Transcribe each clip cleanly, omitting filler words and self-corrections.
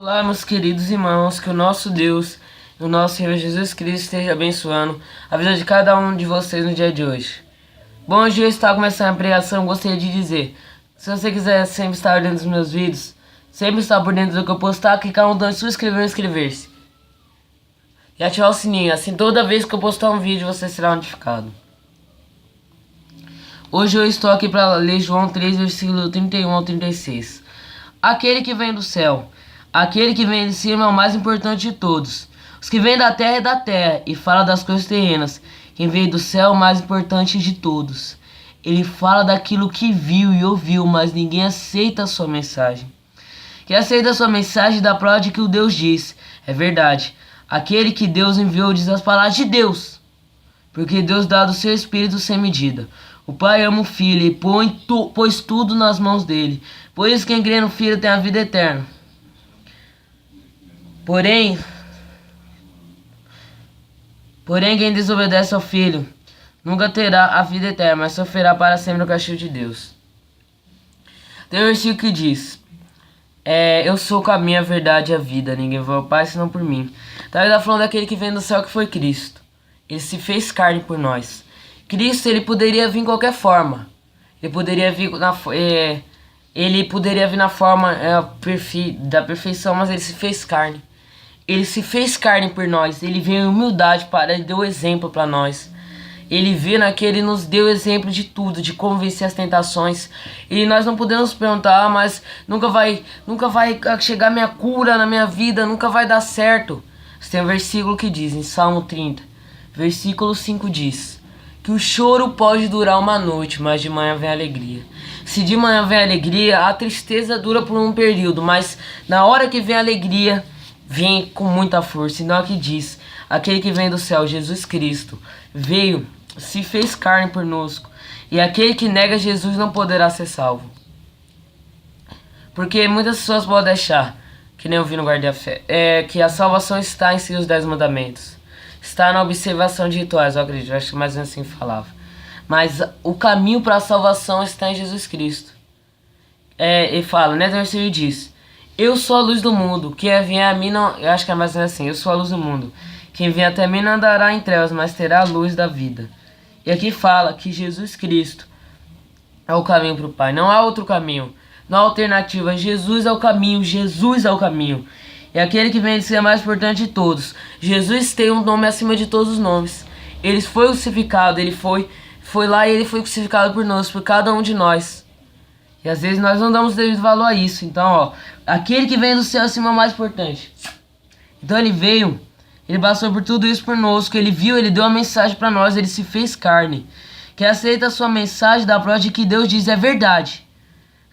Olá, meus queridos irmãos, que o nosso Deus e o nosso Senhor Jesus Cristo esteja abençoando a vida de cada um de vocês no dia de hoje. Bom, hoje eu estou começando a pregação, gostaria de dizer, se você quiser sempre estar dentro dos meus vídeos, sempre estar por dentro do que eu postar, clicar no botão de se inscrever e inscrever-se. E ativar o sininho, assim toda vez que eu postar um vídeo você será notificado. Hoje eu estou aqui para ler João 3, versículo 31 ao 36. Aquele que vem do céu, aquele que vem de cima é o mais importante de todos. Os que vêm da terra é da terra e fala das coisas terrenas. Quem veio do céu é o mais importante de todos. Ele fala daquilo que viu e ouviu, mas ninguém aceita a sua mensagem. Quem aceita a sua mensagem dá prova de que o Deus diz é verdade. Aquele que Deus enviou diz as palavras de Deus, porque Deus dá do seu Espírito sem medida. O Pai ama o Filho e pôs tudo nas mãos dele. Por isso quem crê no Filho tem a vida eterna. Porém, quem desobedece ao Filho nunca terá a vida eterna, mas sofrerá para sempre o castigo de Deus. Tem um versículo que diz: eu sou o caminho, a verdade e a vida. Ninguém vai ao Pai senão por mim. Então ele está falando daquele que vem do céu, que foi Cristo. Ele se fez carne por nós. Cristo, ele poderia vir de qualquer forma. Ele poderia vir na forma da perfeição, mas ele se fez carne. Ele se fez carne por nós. Ele veio em humildade ele deu exemplo para nós. Ele veio naquele, nos deu exemplo de tudo, de como vencer as tentações. E nós não podemos perguntar, mas nunca vai chegar minha cura na minha vida, nunca vai dar certo. Tem um versículo que diz, em Salmo 30, versículo 5 diz: que o choro pode durar uma noite, mas de manhã vem a alegria. Se de manhã vem a alegria, a tristeza dura por um período, mas na hora que vem a alegria, vem com muita força. Então aqui diz, aquele que vem do céu, Jesus Cristo, veio, se fez carne por nós, e aquele que nega Jesus não poderá ser salvo. Porque muitas pessoas podem achar, que nem eu vi no Guarda da Fé, que a salvação está em si os 10 mandamentos. Está na observação de rituais, eu acredito, eu acho que mais ou menos assim falava. Mas o caminho para a salvação está em Jesus Cristo. Ele fala, né? Então ele diz: eu sou a luz do mundo, quem vier a mim não... Eu acho que é mais ou menos assim, eu sou a luz do mundo. Quem vier até mim não andará em trevas, mas terá a luz da vida. E aqui fala que Jesus Cristo é o caminho para o Pai, não há outro caminho, não há alternativa. Jesus é o caminho, Jesus é o caminho. E aquele que vem de ser mais importante de todos. Jesus tem um nome acima de todos os nomes. Ele foi crucificado, ele foi lá e ele foi crucificado por nós, por cada um de nós. E às vezes nós não damos devido valor a isso. Então, aquele que vem do céu acima é o mais importante. Então ele veio, ele passou por tudo isso por nós, que ele viu, ele deu uma mensagem para nós, ele se fez carne. Quem aceita a sua mensagem dá prova de que Deus diz é verdade.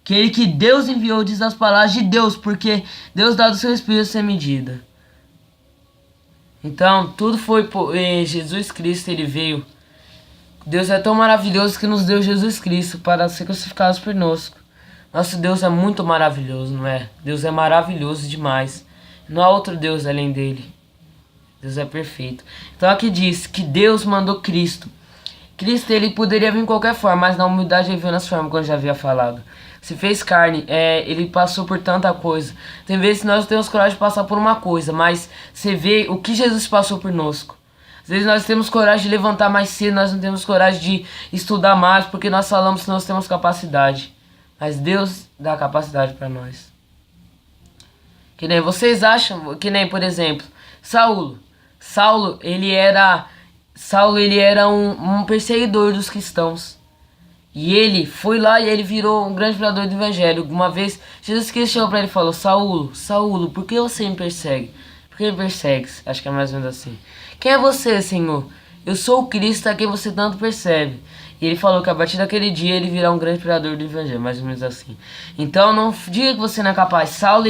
Aquele que Deus enviou diz as palavras de Deus, porque Deus dá do seu Espírito sem medida. Então, tudo foi por Jesus Cristo, ele veio. Deus é tão maravilhoso que nos deu Jesus Cristo para ser crucificado por nós. Nosso Deus é muito maravilhoso, não é? Deus é maravilhoso demais. Não há outro Deus além dele. Deus é perfeito. Então aqui diz que Deus mandou Cristo. Cristo, ele poderia vir em qualquer forma, mas na humildade ele veio nas formas, como eu já havia falado. Se fez carne, ele passou por tanta coisa. Tem vezes que nós não temos coragem de passar por uma coisa, mas você vê o que Jesus passou por nós. Às vezes nós temos coragem de levantar mais cedo, nós não temos coragem de estudar mais, porque nós falamos que nós temos capacidade. Mas Deus dá capacidade para nós. Que nem vocês acham, que nem, por exemplo, Saulo, ele era um perseguidor dos cristãos. E ele foi lá e ele virou um grande pregador do evangelho. Uma vez, Jesus Cristo chegou para ele e falou: Saulo, por que você me persegue? Por que me persegues? Acho que é mais ou menos assim. Quem é você, Senhor? Eu sou o Cristo a quem você tanto persegue. E ele falou que a partir daquele dia ele virá um grande pregador do evangelho, mais ou menos assim. Então não diga que você não é capaz. Saulo,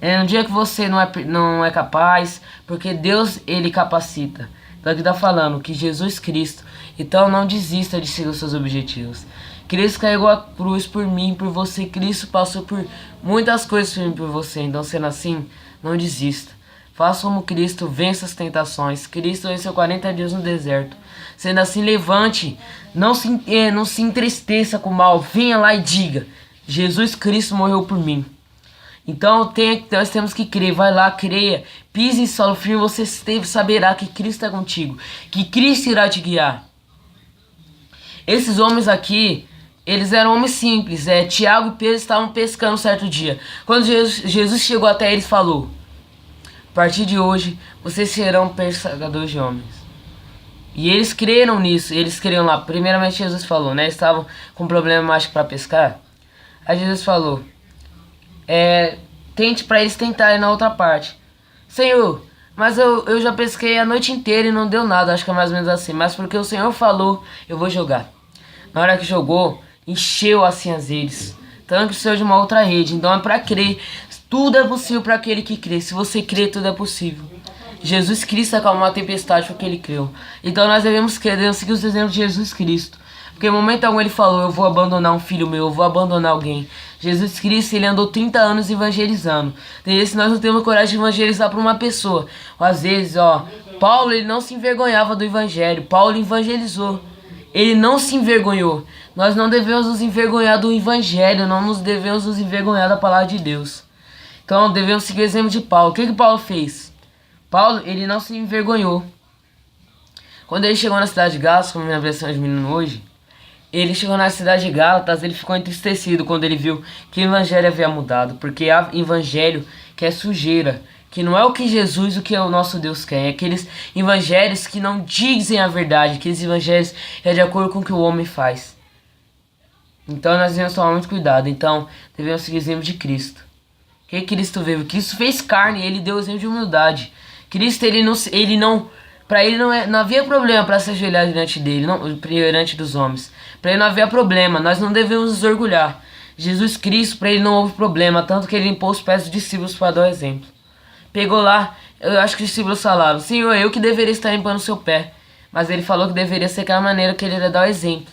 não diga que você não é capaz, porque Deus, ele capacita. Então aqui está falando que Jesus Cristo, então não desista de seguir os seus objetivos. Cristo carregou a cruz por mim, por você. Cristo passou por muitas coisas por mim, por você. Então sendo assim, não desista. Faça como Cristo, vença as tentações. Cristo venceu 40 dias no deserto. Sendo assim, levante, não se entristeça com o mal. Venha lá e diga: Jesus Cristo morreu por mim. Então nós temos que crer, vai lá, creia, pise em solo firme, você saberá que Cristo é contigo, que Cristo irá te guiar. Esses homens aqui, eles eram homens simples, Tiago e Pedro estavam pescando um certo dia. Quando Jesus chegou até eles, falou: a partir de hoje, vocês serão pescadores de homens. E eles creram nisso, eles creram lá. Primeiramente Jesus falou, né? Estavam com problema, acho que para pescar. Aí Jesus falou: tente para eles tentarem na outra parte. Senhor, mas eu já pesquei a noite inteira e não deu nada, acho que é mais ou menos assim. Mas porque o Senhor falou, eu vou jogar. Na hora que jogou, encheu assim as redes. Tanto que precisou de uma outra rede. Então é para crer. Tudo é possível para aquele que crê. Se você crê, tudo é possível. Jesus Cristo acalmou a tempestade porque ele creu. Então nós devemos crer, devemos seguir os exemplos de Jesus Cristo. Porque em momento algum ele falou: eu vou abandonar um filho meu, eu vou abandonar alguém. Jesus Cristo, ele andou 30 anos evangelizando. E se nós não temos coragem de evangelizar para uma pessoa, às vezes, Paulo, ele não se envergonhava do evangelho. Paulo evangelizou. Ele não se envergonhou. Nós não devemos nos envergonhar do evangelho, não nos devemos nos envergonhar da palavra de Deus. Então devemos seguir o exemplo de Paulo. O que Paulo fez? Paulo, ele não se envergonhou. Quando ele chegou na cidade de Gálatas, como minha versão de menino hoje, ele chegou na cidade de Gálatas, ele ficou entristecido quando ele viu que o evangelho havia mudado. Porque há evangelho que é sujeira, que não é o que Jesus, o que o nosso Deus quer. É aqueles evangelhos que não dizem a verdade, aqueles evangelhos que é de acordo com o que o homem faz. Então nós devemos tomar muito cuidado. Então devemos seguir o exemplo de Cristo. O que Cristo veio? Cristo fez carne, ele deu o exemplo de humildade. Cristo, para ele não havia problema para se ajoelhar diante dele, diante dos homens. Para ele não havia problema, nós não devemos nos orgulhar. Jesus Cristo, para ele não houve problema, tanto que ele limpou os pés dos discípulos para dar o exemplo. Pegou lá, eu acho que os discípulos falaram: Senhor, eu que deveria estar limpando o seu pé. Mas ele falou que deveria ser aquela maneira que ele ia dar o exemplo.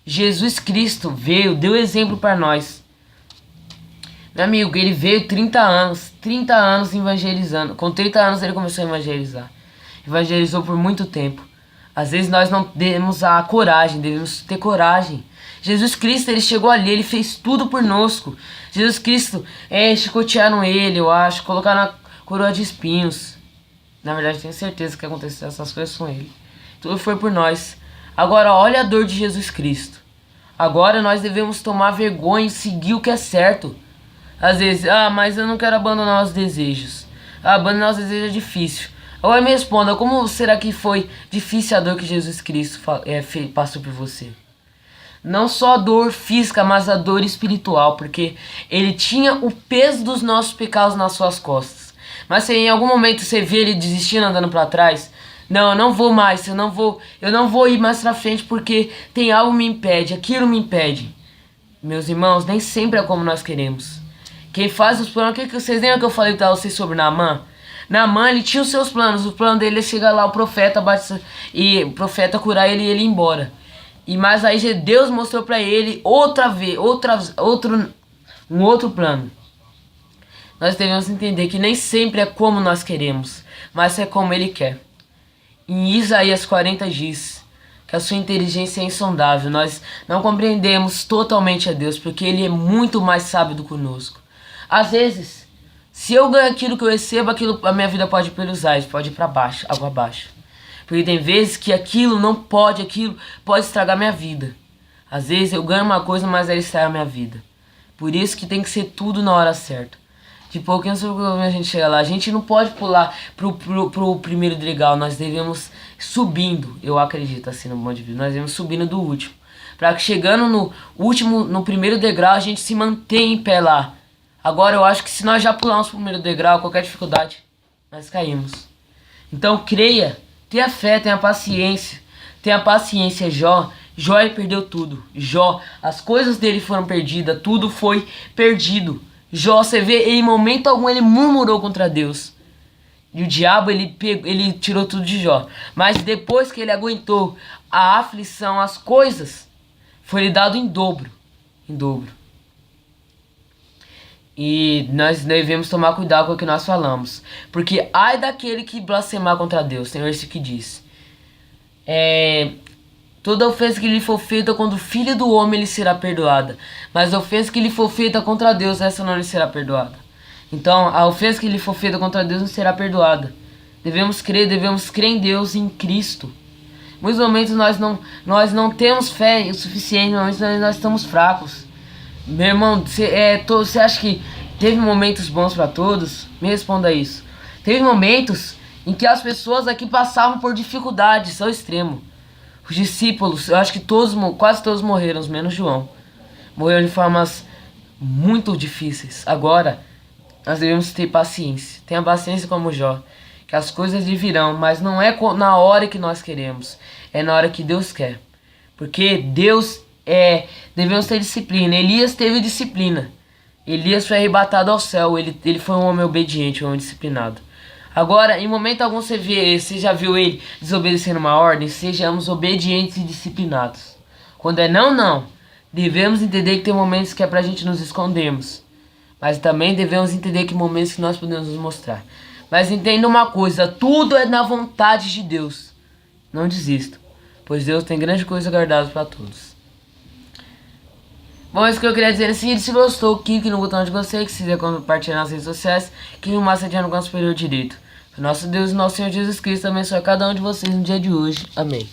Jesus Cristo veio, deu exemplo para nós. Meu amigo, ele veio 30 anos evangelizando. Com 30 anos ele começou a evangelizar. Evangelizou por muito tempo. Às vezes nós não temos a coragem, devemos ter coragem. Jesus Cristo, ele chegou ali, ele fez tudo por nós. Jesus Cristo, chicotearam ele, eu acho, colocaram a coroa de espinhos. Na verdade, tenho certeza que aconteceu essas coisas com ele. Tudo foi por nós. Agora, olha a dor de Jesus Cristo. Agora nós devemos tomar vergonha e seguir o que é certo. Às vezes, mas eu não quero abandonar os desejos. Abandonar os desejos é difícil. Agora me responda, como será que foi difícil a dor que Jesus Cristo passou por você? Não só a dor física, mas a dor espiritual, porque ele tinha o peso dos nossos pecados nas suas costas. Mas se em algum momento você vê ele desistindo, andando para trás, não, eu não vou mais, eu não vou ir mais pra frente porque tem algo que me impede, aquilo me impede. Meus irmãos, nem sempre é como nós queremos. Quem faz os planos, vocês lembram que eu falei pra vocês sobre Naamã? Naamã, ele tinha os seus planos, o plano dele é chegar lá, o profeta curar ele e ele ir embora. Mas aí Deus mostrou pra ele um outro plano. Nós devemos entender que nem sempre é como nós queremos, mas é como ele quer. Em Isaías 40 diz que a sua inteligência é insondável. Nós não compreendemos totalmente a Deus, porque ele é muito mais sábio do que conosco. Às vezes, se eu ganho aquilo que eu recebo, a minha vida pode ir pelos ares, pode ir para baixo, água abaixo. Porque tem vezes que aquilo pode estragar minha vida. Às vezes eu ganho uma coisa, mas ela estraga a minha vida. Por isso que tem que ser tudo na hora certa. De pouquinho a gente chega lá. A gente não pode pular pro primeiro degrau. Nós devemos subindo, eu acredito assim no modo de vida. Nós devemos subindo do último. Para que chegando no primeiro degrau, a gente se mantenha em pé lá. Agora eu acho que se nós já pularmos pro primeiro degrau, qualquer dificuldade, nós caímos. Então creia, tenha fé, tenha paciência. Tenha paciência, Jó. Jó, ele perdeu tudo. Jó, as coisas dele foram perdidas, tudo foi perdido. Jó, você vê, em momento algum ele murmurou contra Deus. E o diabo, ele tirou tudo de Jó. Mas depois que ele aguentou a aflição, as coisas, foi lhe dado em dobro. Em dobro. E nós devemos tomar cuidado com o que nós falamos. Porque ai daquele que blasfemar contra Deus. Tem esse que diz. Toda ofensa que lhe for feita contra o Filho do Homem lhe será perdoada. Mas a ofensa que lhe for feita contra Deus, essa não lhe será perdoada. Então, a ofensa que lhe for feita contra Deus não será perdoada. Devemos crer em Deus, em Cristo. Em muitos momentos nós não temos fé o suficiente, momentos nós estamos fracos. Meu irmão, você acha que teve momentos bons para todos? Me responda isso. Teve momentos em que as pessoas aqui passavam por dificuldades ao extremo. Os discípulos, eu acho que quase todos morreram, menos João. Morreram de formas muito difíceis. Agora, nós devemos ter paciência. Tenha paciência como Jó. Que as coisas virão, mas não é na hora que nós queremos. É na hora que Deus quer. Porque devemos ter disciplina. Elias teve disciplina. Elias foi arrebatado ao céu. Ele foi um homem obediente, um homem disciplinado. Agora, em momento algum você já viu ele desobedecendo uma ordem? Sejamos obedientes e disciplinados. Quando é não, não. Devemos entender que tem momentos que é pra gente nos escondermos. Mas também devemos entender que momentos que nós podemos nos mostrar. Mas entenda uma coisa, tudo é na vontade de Deus. Não desista, pois Deus tem grande coisa guardada para todos. Bom, isso que eu queria dizer é o seguinte: se gostou, clique no botão de gostei, que se quiser compartilhar nas redes sociais, clique no macete no canto superior direito. Que nosso Deus e nosso Senhor Jesus Cristo abençoe cada um de vocês no dia de hoje. Amém.